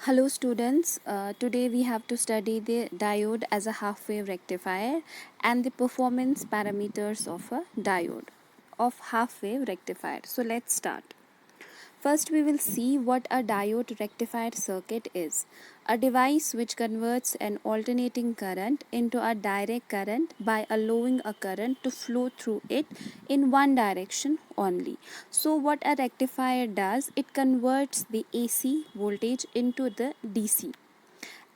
Hello students, today we have to study the diode as a half-wave rectifier and the performance parameters of a diode of half-wave rectifier. So let's start. First, we will see what a diode rectifier circuit is. A device which converts an alternating current into a direct current by allowing a current to flow through it in one direction only. So, what a rectifier does, it converts the AC voltage into the DC,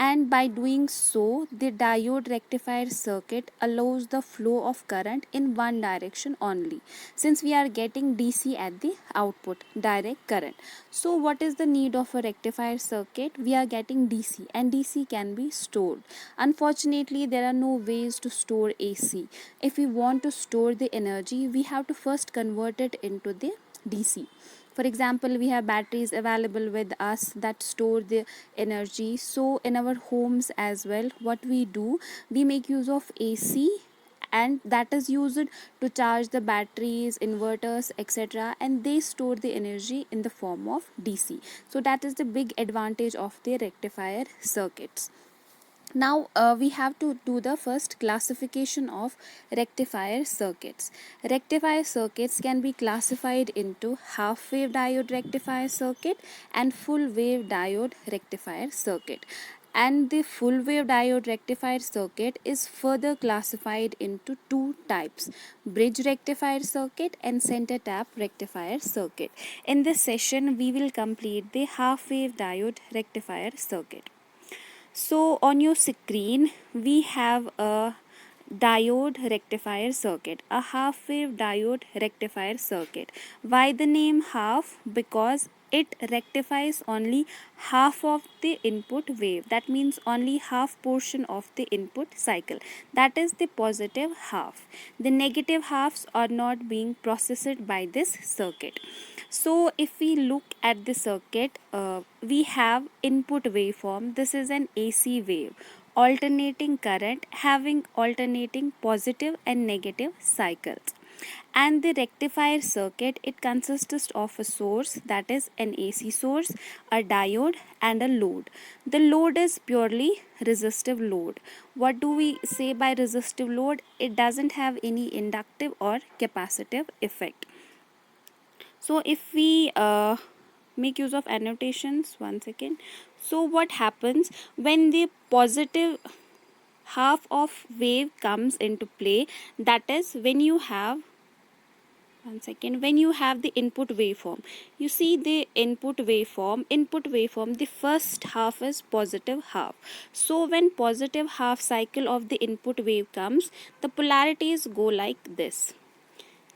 and by doing so the diode rectifier circuit allows the flow of current in one direction only, since we are getting DC at the output, direct current. So what is the need of a rectifier circuit? We are getting DC, and DC can be stored. Unfortunately, there are no ways to store AC. If we want to store the energy, we have to first convert it into the DC. For example, we have batteries available with us that store the energy. So in our homes as well, what we do, we make use of AC, and that is used to charge the batteries, inverters, etc., and they store the energy in the form of DC. So that is the big advantage of the rectifier circuits. Now we have to do the first classification of rectifier circuits. Rectifier circuits can be classified into half wave diode rectifier circuit and full wave diode rectifier circuit. And the full wave diode rectifier circuit is further classified into two types: bridge rectifier circuit and center tap rectifier circuit. In this session, we will complete the half wave diode rectifier circuit. So on your screen, we have a diode rectifier circuit, a half wave diode rectifier circuit. Why the name half? Because it rectifies only half of the input wave. That means only half portion of the input cycle. That is the positive half. The negative halves are not being processed by this circuit. So if we look at the circuit, we have input waveform. This is an AC wave, alternating current having alternating positive and negative cycles. And the rectifier circuit, it consists of a source, that is an AC source, a diode, and a load. The load is purely resistive load. What do we say by resistive load? It doesn't have any inductive or capacitive effect. So if we make use of annotations, one second. So what happens when the positive half of wave comes into play? That is when you have, one second, when you have the input waveform. You see the input waveform, the first half is positive half. So when positive half cycle of the input wave comes, the polarities go like this: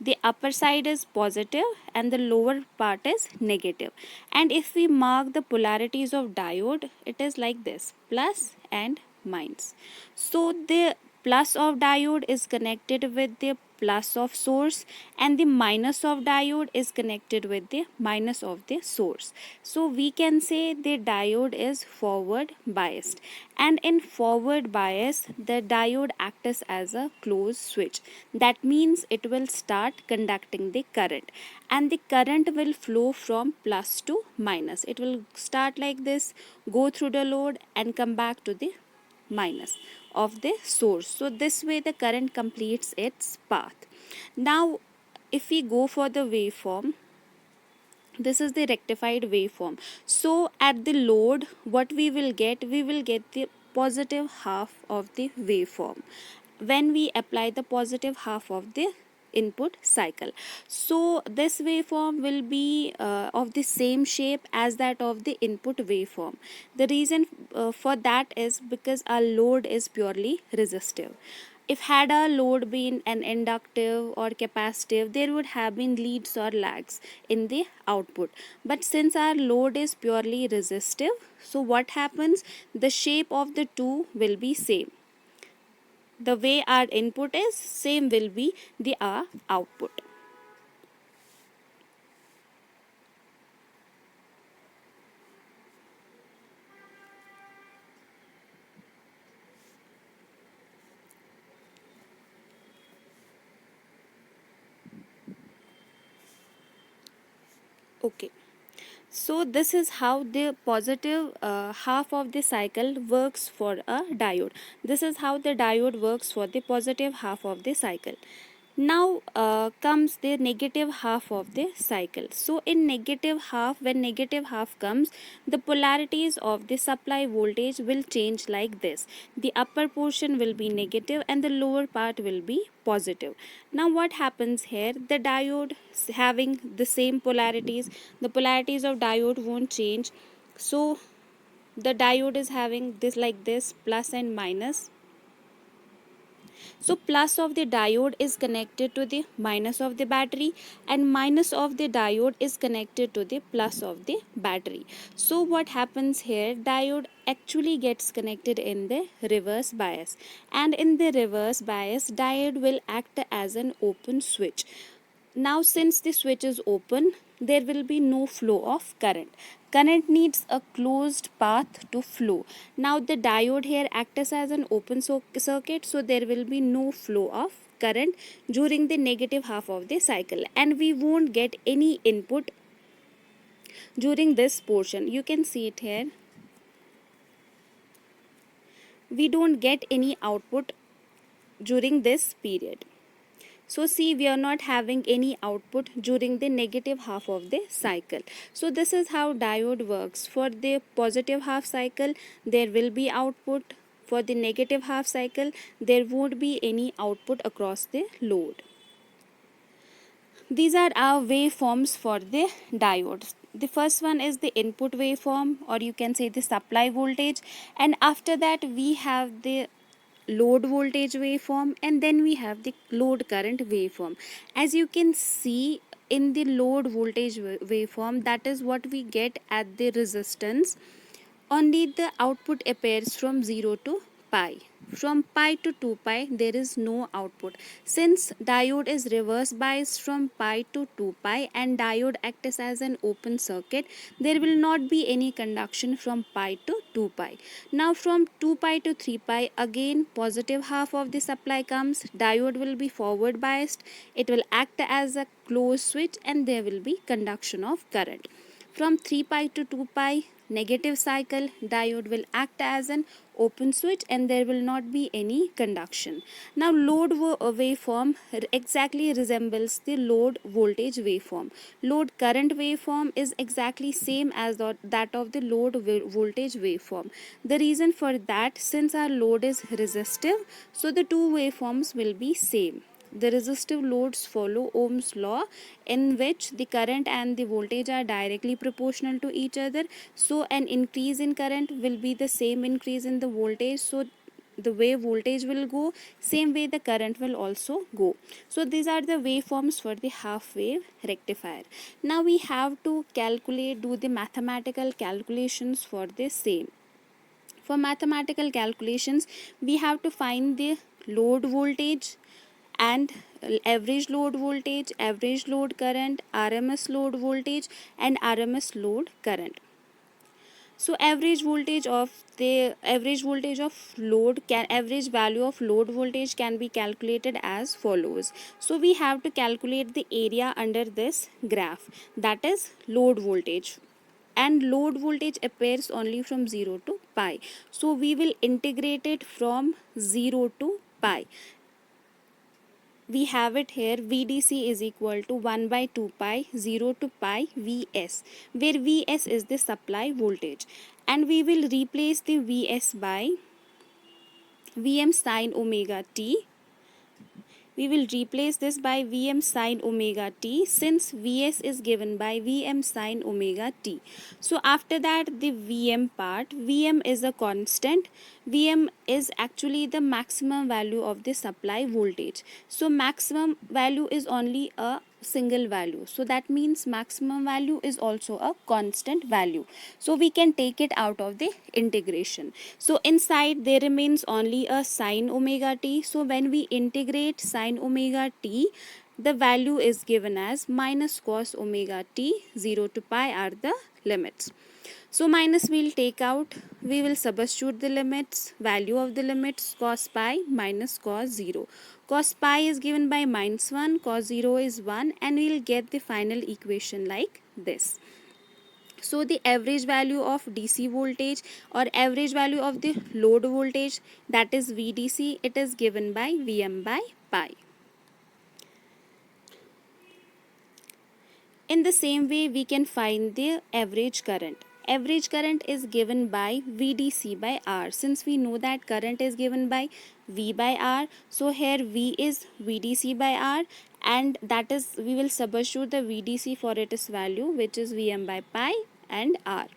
the upper side is positive and the lower part is negative. And if we mark the polarities of diode, it is like this: plus and minus. So the plus of diode is connected with the plus of source, and the minus of diode is connected with the minus of the source. So we can say the diode is forward biased, and in forward bias the diode acts as a closed switch. That means it will start conducting the current, and the current will flow from plus to minus. It will start like this, go through the load and come back to the minus of the source. So this way the current completes its path. Now if we go for the waveform, this is the rectified waveform. So at the load, what we will get? We will get the positive half of the waveform when we apply the positive half of the input cycle. So this waveform will be of the same shape as that of the input waveform. The reason for that is because our load is purely resistive. If had our load been an inductive or capacitive, there would have been leads or lags in the output. But since our load is purely resistive, so what happens? The shape of the two will be same. The way our input is, same will be the our output. Okay. So this is how the positive half of the cycle works for a diode. This is how the diode works for the positive half of the cycle. Now comes the negative half of the cycle. So in negative half, when negative half comes, the polarities of the supply voltage will change like this. The upper portion will be negative and the lower part will be positive. Now what happens here? The diode having the same polarities, the polarities of diode won't change. So the diode is having this like this, plus and minus. So plus of the diode is connected to the minus of the battery, and minus of the diode is connected to the plus of the battery. So what happens here? Diode actually gets connected in the reverse bias, and in the reverse bias diode will act as an open switch. Now since the switch is open, there will be no flow of current. Current needs a closed path to flow. Now the diode here acts as an open circuit, so there will be no flow of current during the negative half of the cycle, and we won't get any input during this portion. You can see it here. We don't get any output during this period. So see, we are not having any output during the negative half of the cycle. So this is how diode works. For the positive half cycle, there will be output. For the negative half cycle, there won't be any output across the load. These are our waveforms for the diodes. The first one is the input waveform, or you can say the supply voltage, and after that we have the load voltage waveform, and then we have the load current waveform. As you can see in the load voltage waveform, that is what we get at the resistance. Only the output appears from 0 to pi. From pi to 2 pi, there is no output. Since diode is reverse biased from pi to 2 pi and diode acts as an open circuit, there will not be any conduction from pi to 2 pi. Now from 2 pi to 3 pi, again positive half of the supply comes. Diode will be forward biased. It will act as a closed switch and there will be conduction of current. From 3 pi to 2 pi, negative cycle, diode will act as an open switch and there will not be any conduction. Now load waveform exactly resembles the load voltage waveform. Load current waveform is exactly same as that of the load voltage waveform. The reason for that, since our load is resistive, so the two waveforms will be same. The resistive loads follow Ohm's law, in which the current and the voltage are directly proportional to each other. So an increase in current will be the same increase in the voltage. So the way voltage will go, same way the current will also go. So these are the waveforms for the half wave rectifier. Now we have to do the mathematical calculations for the same. For mathematical calculations, we have to find the load voltage and average load voltage, average load current, RMS load voltage, and RMS load current. So average voltage of load can average value of load voltage can be calculated as follows. So we have to calculate the area under this graph, that is load voltage, and load voltage appears only from 0 to pi. So we will integrate it from 0 to pi. We have it here, VDC is equal to 1 by 2 pi 0 to pi Vs, where Vs is the supply voltage, and we will replace the Vs by Vm sine omega t. We will replace this by Vm sine omega t, since Vs is given by Vm sine omega t. So after that, the Vm part, Vm is a constant. Vm is actually the maximum value of the supply voltage. So maximum value is only a single value. So that means maximum value is also a constant value. So we can take it out of the integration. So inside there remains only a sine omega t. So when we integrate sine omega t, the value is given as minus cos omega t. 0 to pi are the limits. So minus we'll take out, we will substitute the limits, value of the limits, cos pi minus cos 0. Cos pi is given by minus 1, cos 0 is 1, and we'll get the final equation like this. So the average value of DC voltage or average value of the load voltage, that is VDC, it is given by Vm by pi. In the same way, we can find the average current. Average current is given by VDC by R. Since we know that current is given by V by R, so here V is VDC by R, and that is, we will substitute the VDC for its value, which is Vm by pi and R.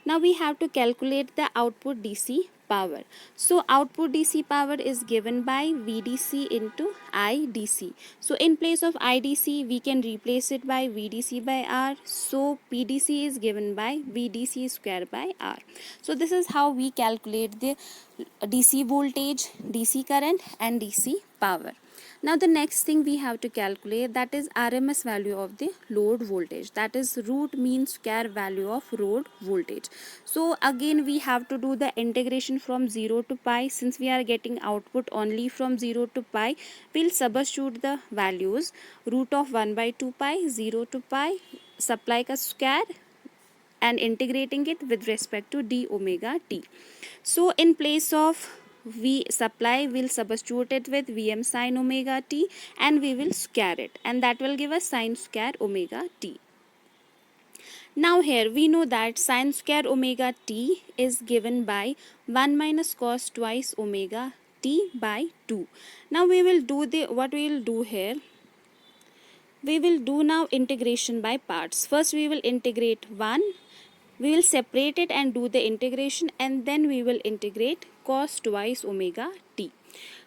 Now we have to calculate the output DC power. So output DC power is given by VDC into IDC. So in place of IDC, we can replace it by VDC by R. So PDC is given by VDC square by R. So this is how we calculate the DC voltage, DC current and DC power. Now the next thing we have to calculate, that is RMS value of the load voltage, that is root mean square value of load voltage. So again we have to do the integration from 0 to pi. Since we are getting output only from 0 to pi, we'll substitute the values. Root of 1 by 2 pi, 0 to pi, supply ka square and integrating it with respect to d omega t. So in place of V supply, we'll substitute it with Vm sin omega t and we will square it, and that will give us sin square omega t. Now here we know that sin square omega t is given by 1 minus cos twice omega t by 2. Now we will do what we will do here. We will do now integration by parts. First we will integrate 1. We will separate it and do the integration, and then we will integrate cos twice omega t.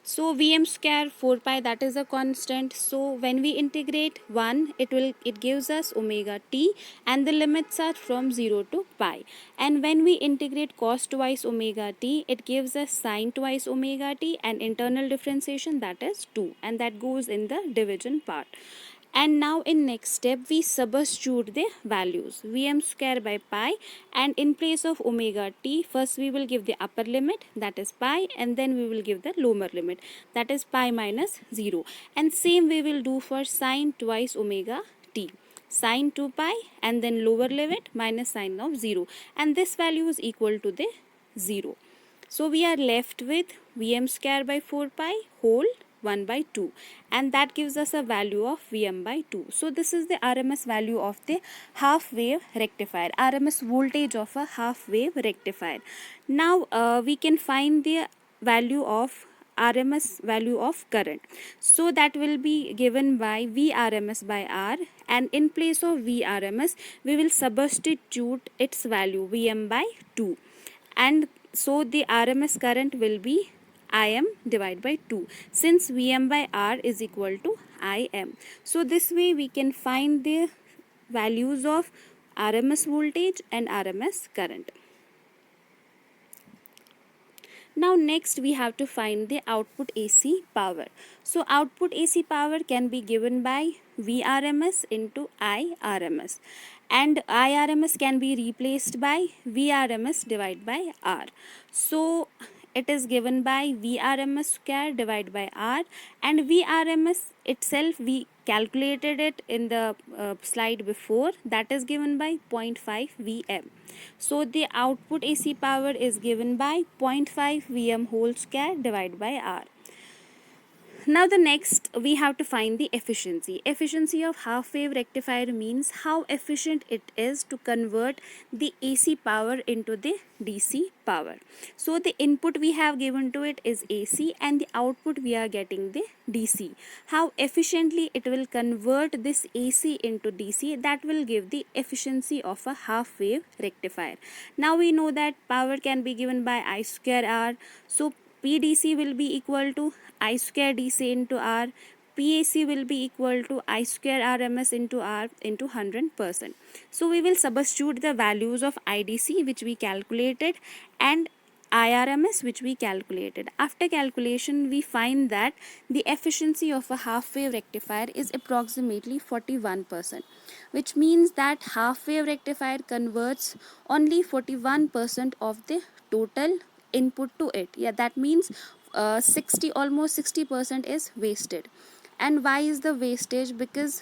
So Vm square 4 pi, that is a constant. So when we integrate 1, it gives us omega t, and the limits are from 0 to pi. And when we integrate cos twice omega t, it gives us sin twice omega t, and internal differentiation, that is 2, and that goes in the division part. And now in next step we substitute the values Vm square by pi, and in place of omega t, first we will give the upper limit, that is pi, and then we will give the lower limit, that is pi minus 0. And same we will do for sin twice omega t, sin 2 pi and then lower limit minus sin of 0, and this value is equal to the 0. So we are left with Vm square by 4 pi whole 1 by 2, and that gives us a value of Vm by 2. So this is the RMS value of the half wave rectifier, RMS voltage of a half wave rectifier. Now we can find the value of RMS value of current. So that will be given by Vrms by R, and in place of Vrms we will substitute its value Vm by 2, and so the RMS current will be Im divided by 2, since Vm by R is equal to Im. So this way we can find the values of RMS voltage and RMS current. Now next we have to find the output AC power. So output AC power can be given by Vrms into Irms, and Irms can be replaced by Vrms divided by R. So it is given by Vrms square divided by R, and Vrms itself we calculated it in the slide before, that is given by 0.5 Vm. So the output AC power is given by 0.5 Vm whole square divided by R. Now the next we have to find the efficiency. Efficiency of half wave rectifier means how efficient it is to convert the AC power into the DC power. So the input we have given to it is AC, and the output we are getting the DC. How efficiently it will convert this AC into DC, that will give the efficiency of a half wave rectifier. Now we know that power can be given by I square R. So PDC will be equal to I square DC into R. PAC will be equal to I square RMS into R into 100%. So we will substitute the values of IDC which we calculated and IRMS which we calculated. After calculation we find that the efficiency of a half wave rectifier is approximately 41%, which means that half wave rectifier converts only 41% of the total input to it. Yeah, that means almost 60% is wasted, And why is the wastage? Because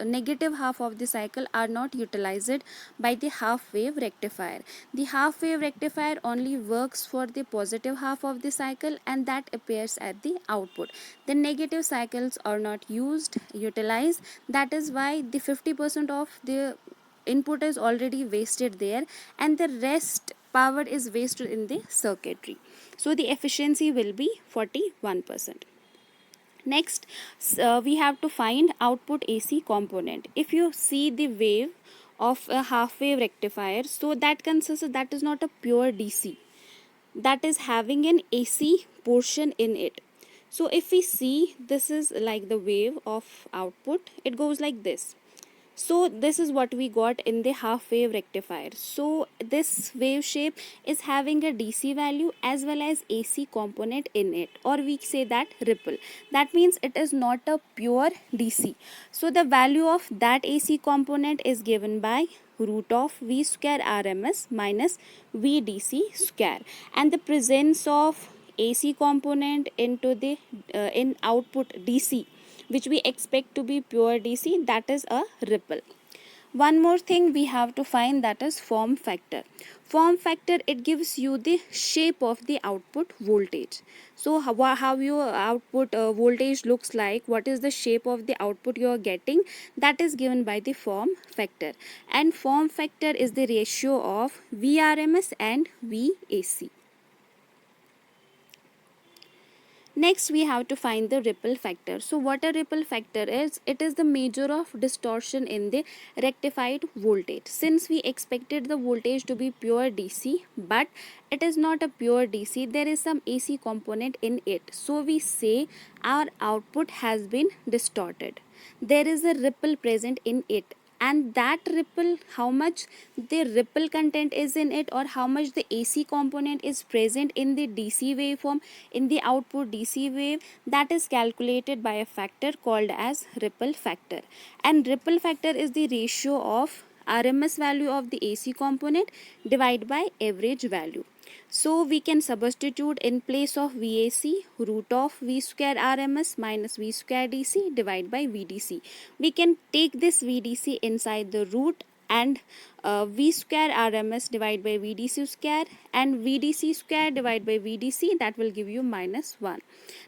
negative half of the cycle are not utilized by the half wave rectifier. The half wave rectifier only works for the positive half of the cycle, and that appears at the output. The negative cycles are not utilized. That is why the 50% of the input is already wasted there, and the rest power is wasted in the circuitry. So the efficiency will be 41%. Next, we have to find output AC component. If you see the wave of a half wave rectifier, so that is not a pure DC, that is having an AC portion in it. So if we see, this is like the wave of output, it goes like this. So this is what we got in the half wave rectifier. So this wave shape is having a DC value as well as AC component in it, or we say that ripple. That means it is not a pure DC. So the value of that AC component is given by root of V square RMS minus VDC square, and the presence of AC component into the in output DC, which we expect to be pure DC, that is a ripple. One more thing we have to find, that is form factor. Form factor, it gives you the shape of the output voltage. So how your output voltage looks like, what is the shape of the output you are getting, that is given by the form factor. And form factor is the ratio of Vrms and Vac. Next, we have to find the ripple factor. So what a ripple factor is, it is the measure of distortion in the rectified voltage. Since we expected the voltage to be pure DC, but it is not a pure DC, there is some AC component in it. So we say our output has been distorted. There is a ripple present in it, and that ripple, how much the ripple content is in it, or how much the AC component is present in the DC waveform, in the output DC wave, that is calculated by a factor called as ripple factor. And ripple factor is the ratio of RMS value of the AC component divided by average value. So we can substitute in place of VAC root of V square RMS minus V square DC divided by VDC. We can take this VDC inside the root, and V square RMS divided by VDC square, and VDC square divided by VDC, that will give you minus 1.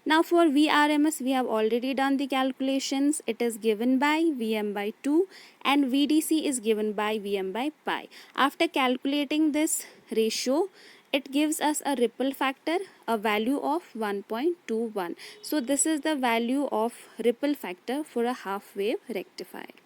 Now for VRMS, we have already done the calculations. It is given by Vm by 2 and VDC is given by Vm by pi. After calculating this ratio, it gives us a ripple factor, a value of 1.21. So this is the value of ripple factor for a half wave rectifier.